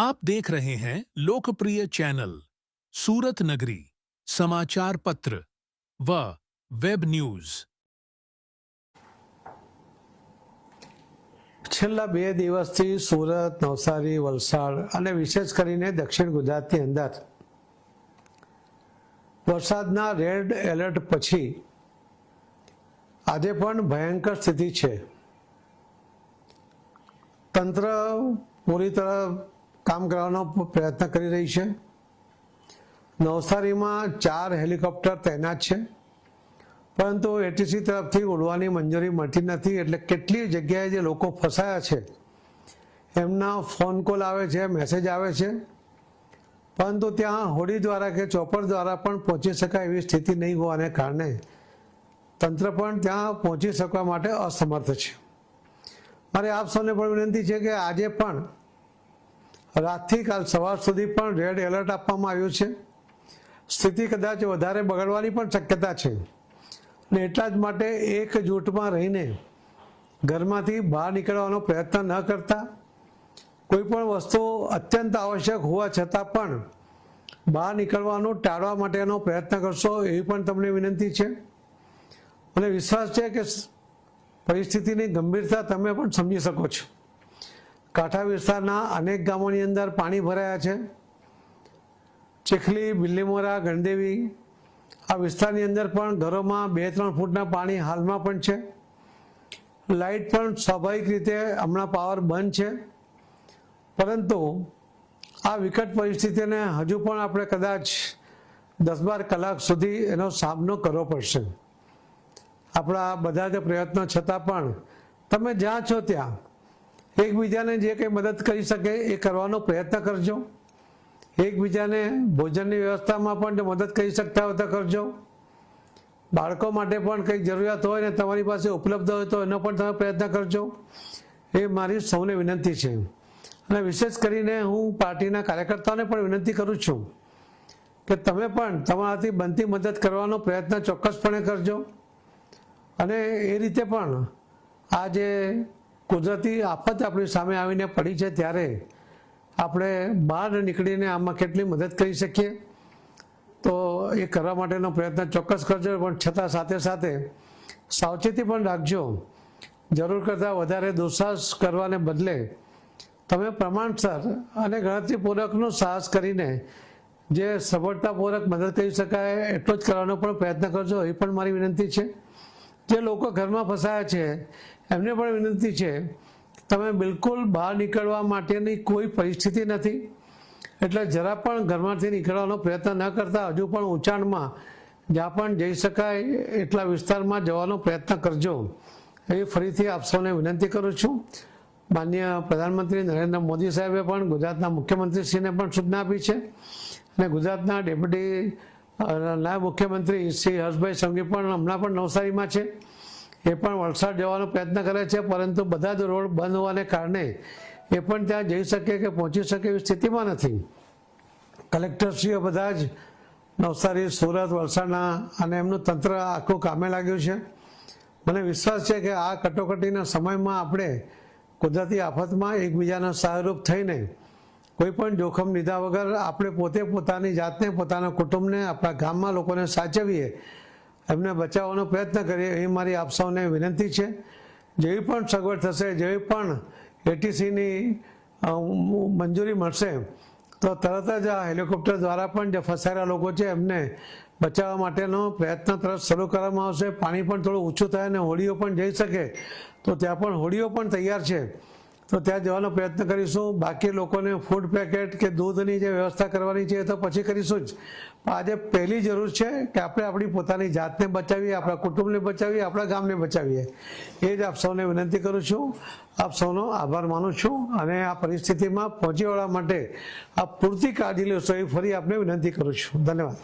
आप देख रहे हैं लोकप्रिय चैनल सूरत नगरी समाचार पत्र व वेब न्यूज। છેલ્લા 2 દિવસથી સુરત, નવસારી, વલસાડ અને વિશેષ કરીને દક્ષિણ ગુજરાતની અંદર વરસાદના રેડ એલર્ટ પછી આજે પણ ભયંકર સ્થિતિ છે। તંત્ર પૂરી તરફ કામ કરવાનો પ્રયત્ન કરી રહી છે। નવસારીમાં 4 હેલિકોપ્ટર તૈનાત છે, પરંતુ એટીસી તરફથી ઉડવાની મંજૂરી મળતી નથી। એટલે કેટલી જગ્યાએ જે લોકો ફસાયા છે એમના ફોન કોલ આવે છે, મેસેજ આવે છે, પરંતુ ત્યાં હોડી દ્વારા કે ચોપર દ્વારા પણ પહોંચી શકાય એવી સ્થિતિ નહીં હોવાને કારણે તંત્ર પણ ત્યાં પહોંચી શકવા માટે અસમર્થ છે। મારે આપ સૌને પણ વિનંતી છે કે આજે પણ રાતથી કાલ સવાર સુધી પણ રેડ એલર્ટ આપવામાં આવ્યું છે। સ્થિતિ કદાચ વધારે બગડવાની પણ શક્યતા છે અને એટલા જ માટે એકજૂટમાં રહીને ઘરમાંથી બહાર નીકળવાનો પ્રયત્ન ન કરતા, કોઈ પણ વસ્તુ અત્યંત આવશ્યક હોવા છતાં પણ બહાર નીકળવાનું ટાળવા માટેનો પ્રયત્ન કરશો એવી પણ તમને વિનંતી છે। મને વિશ્વાસ છે કે પરિસ્થિતિની ગંભીરતા તમે પણ સમજી શકો છો। કાંઠા વિસ્તારના અનેક ગામોની અંદર પાણી ભરાયા છે। ચીખલી, બિલ્લીમોરા, ગણદેવી આ વિસ્તારની અંદર પણ ઘરોમાં 2-3 ફૂટના પાણી હાલમાં પણ છે। લાઇટ પણ સ્વાભાવિક રીતે હમણાં પાવર બંધ છે, પરંતુ આ વિકટ પરિસ્થિતિને હજુ પણ આપણે કદાચ 10-12 કલાક સુધી એનો સામનો કરવો પડશે। આપણા બધા જ પ્રયત્નો છતાં પણ તમે જ્યાં છો ત્યાં એકબીજાને જે કંઈ મદદ કરી શકે એ કરવાનો પ્રયત્ન કરજો। એકબીજાને ભોજનની વ્યવસ્થામાં પણ જો મદદ કરી શકતા હોય તો કરજો। બાળકો માટે પણ કંઈક જરૂરિયાત હોય ને તમારી પાસે ઉપલબ્ધ હોય તો એનો પણ તમે પ્રયત્ન કરજો। એ મારી સૌને વિનંતી છે અને વિશેષ કરીને હું પાર્ટીના કાર્યકર્તાઓને પણ વિનંતી કરું છું કે તમે પણ તમારાથી બનતી મદદ કરવાનો પ્રયત્ન ચોક્કસપણે કરજો। અને એ રીતે પણ આ જે કુદરતી આફત આપણી સામે આવીને પડી છે ત્યારે આપણે બહાર નીકળીને આમાં કેટલી મદદ કરી શકીએ તો એ કરવા માટેનો પ્રયત્ન ચોક્કસ કરજો, પણ છતાં સાથે સાથે સાવચેતી પણ રાખજો। જરૂર કરતાં વધારે દુસ્સાહસ કરવાને બદલે તમે પ્રમાણસર અને ગણતરીપૂર્વકનો સાહસ કરીને જે સફળતાપૂર્વક મદદ કરી શકાય એટલો જ કરવાનો પણ પ્રયત્ન કરજો, એ પણ મારી વિનંતી છે। જે લોકો ઘરમાં ફસાયા છે એમને પણ વિનંતી છે તમે બિલકુલ બહાર નીકળવા માટેની કોઈ પરિસ્થિતિ નથી, એટલે જરા પણ ઘરમાંથી નીકળવાનો પ્રયત્ન ન કરતા હજુ પણ ઊંચાણમાં જ્યાં પણ જઈ શકાય એટલા વિસ્તારમાં જવાનો પ્રયત્ન કરજો, એ ફરીથી આપ સૌને વિનંતી કરું છું। માનનીય પ્રધાનમંત્રી નરેન્દ્ર મોદી સાહેબે પણ ગુજરાતના મુખ્યમંત્રીશ્રીને પણ સૂચના આપી છે અને ગુજરાતના ડેપ્યુટી નાયબ મુખ્યમંત્રી શ્રી હર્ષભાઈ સંઘવી પણ હમણાં પણ નવસારીમાં છે। એ પણ વલસાડ જવાનો પ્રયત્ન કરે છે, પરંતુ બધા જ રોડ બંધ હોવાને કારણે એ પણ ત્યાં જઈ શકે કે પહોંચી શકે એવી સ્થિતિમાં નથી। કલેક્ટરશ્રીઓ બધા જ નવસારી, સુરત, વલસાડના અને એમનું તંત્ર આખું કામે લાગ્યું છે। મને વિશ્વાસ છે કે આ કટોકટીના સમયમાં આપણે કુદરતી આફતમાં એકબીજાના સહાયરૂપ થઈને કોઈ પણ જોખમ લીધા વગર આપણે પોતે પોતાની જાતને, પોતાના કુટુંબને, આપણા ગામમાં લોકોને સાચવીએ, એમને બચાવવાનો પ્રયત્ન કરીએ, એ મારી આપ સૌને વિનંતી છે। જેવી પણ સગવડ થશે, જેવી પણ એટીસીની મંજૂરી મળશે તો તરત જ આ હેલિકોપ્ટર દ્વારા પણ જે ફસાયેલા લોકો છે એમને બચાવવા માટેનો પ્રયત્ન તરત શરૂ કરવામાં આવશે। પાણી પણ થોડું ઓછું થાય અને હોડીઓ પણ જઈ શકે તો ત્યાં પણ હોડીઓ પણ તૈયાર છે, તો ત્યાં જવાનો પ્રયત્ન કરીશું। બાકી લોકોને ફૂડ પેકેટ કે દૂધની જે વ્યવસ્થા કરવાની છે એ તો પછી કરીશું જ, પણ આજે પહેલી જરૂર છે કે આપણે આપણી પોતાની જાતને બચાવીએ, આપણા કુટુંબને બચાવીએ, આપણા ગામને બચાવીએ। એ જ આપ સૌને વિનંતી કરું છું। આપ સૌનો આભાર માનું છું અને આ પરિસ્થિતિમાં પહોંચી વળવા માટે આપ પૂરતી કાળજી લેશો એ ફરી આપને વિનંતી કરું છું। ધન્યવાદ।